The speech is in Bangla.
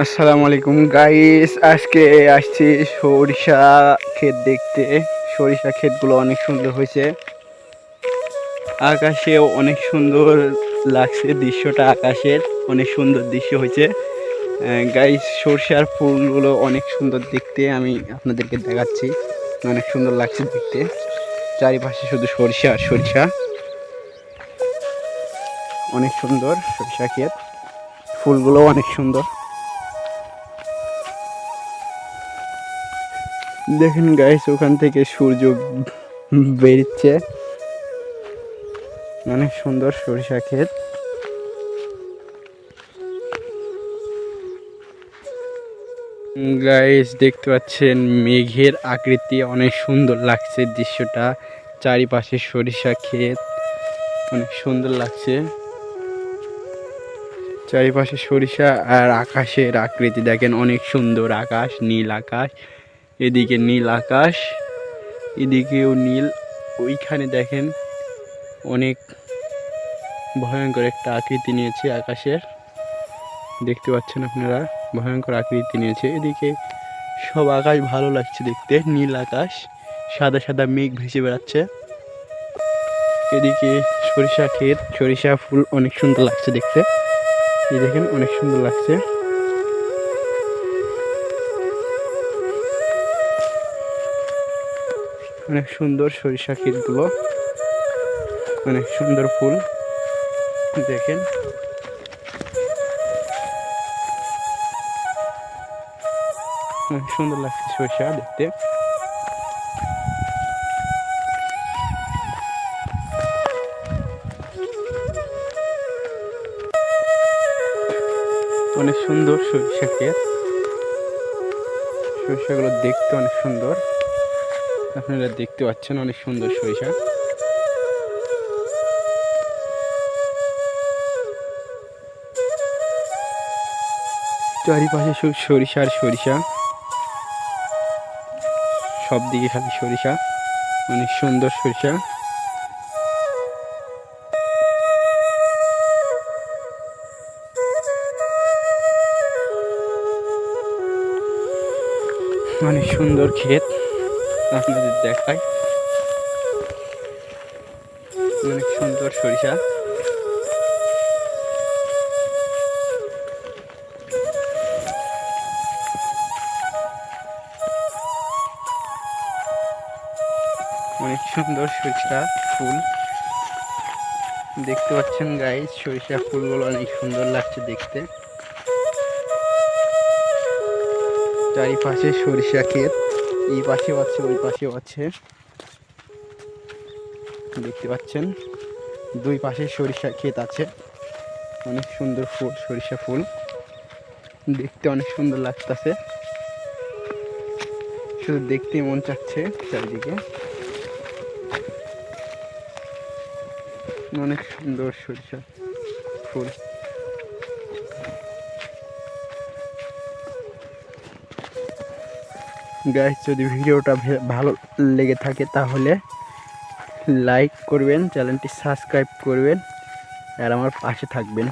আসসালামু আলাইকুম গাইস, আজকে আসছি সরিষা ক্ষেত দেখতে। সরিষা ক্ষেতগুলো অনেক সুন্দর হয়েছে, আকাশেও অনেক সুন্দর লাগছে দৃশ্যটা। আকাশের অনেক সুন্দর দৃশ্য হয়েছে গাইস। সরিষার ফুলগুলো অনেক সুন্দর দেখতে, আমি আপনাদেরকে দেখাচ্ছি। অনেক সুন্দর লাগছে দেখতে, চারিপাশে শুধু সরিষা আর সরিষা। অনেক সুন্দর সরিষা ক্ষেত, ফুলগুলো অনেক সুন্দর। দেখেন গাইস, ওখান থেকে সূর্য বেরিচ্ছে। অনেক সুন্দর সরিষা ক্ষেত। গাইস দেখতে পাচ্ছেন মেঘের আকৃতি, অনেক সুন্দর লাগছে দৃশ্যটা। চারিপাশে সরিষা ক্ষেত, অনেক সুন্দর লাগছে চারিপাশে সরিষা। আর আকাশের আকৃতি দেখেন, অনেক সুন্দর আকাশ, নীল আকাশ। এদিকে নীল আকাশ, এদিকেও নীল। ওইখানে দেখেন অনেক ভয়ঙ্কর একটা আকৃতি নিয়েছে আকাশের, দেখতে পাচ্ছেন আপনারা। ভয়ঙ্কর আকৃতি নিয়েছে। এদিকে সব আকাশ ভালো লাগছে দেখতে, নীল আকাশ, সাদা সাদা মেঘ ভেসে বেড়াচ্ছে। এদিকে সরিষা ক্ষেত, সরিষা ফুল অনেক সুন্দর লাগছে দেখতে। এই দেখেন অনেক সুন্দর লাগছে। অনেক সুন্দর সরিষা ক্ষেতগুলো, অনেক সুন্দর ফুল দেখেন। অনেক সুন্দর লাগছে সরিষা দেখতে। অনেক সুন্দর সরিষা ক্ষেত, সরিষাগুলো দেখতে অনেক সুন্দর। আপনারা দেখতে পাচ্ছেন অনেক সুন্দর সরিষা। চারিপাশে শুধু সরিষা আর সরিষা, সব দিকে খালি সরিষা। অনেক সুন্দর সরিষা। অনেক সুন্দর ক্ষেত, আপনাদের দেখাই। অনেক সুন্দর সরিষা। অনেক সুন্দর সরিষা ফুল দেখতে পাচ্ছেন গাইস। সরিষা ফুলগুলো অনেক সুন্দর লাগছে দেখতে। চারিপাশে সরিষা ক্ষেত, এই পাশেও আছে, ওই পাশেও আছে, দেখতে পাচ্ছেন। দুই পাশে সরিষা ক্ষেত আছে। অনেক সুন্দর ফুল, সরিষা ফুল দেখতে অনেক সুন্দর লাগতেছে। শুধু দেখতেই মন চাচ্ছে চারিদিকে। অনেক সুন্দর সরিষা ফুল। গাইস, যদি ভিডিওটা ভালো লেগে থাকে তাহলে লাইক করবেন, চ্যানেলটি সাবস্ক্রাইব করবেন আর আমার পাশে থাকবেন।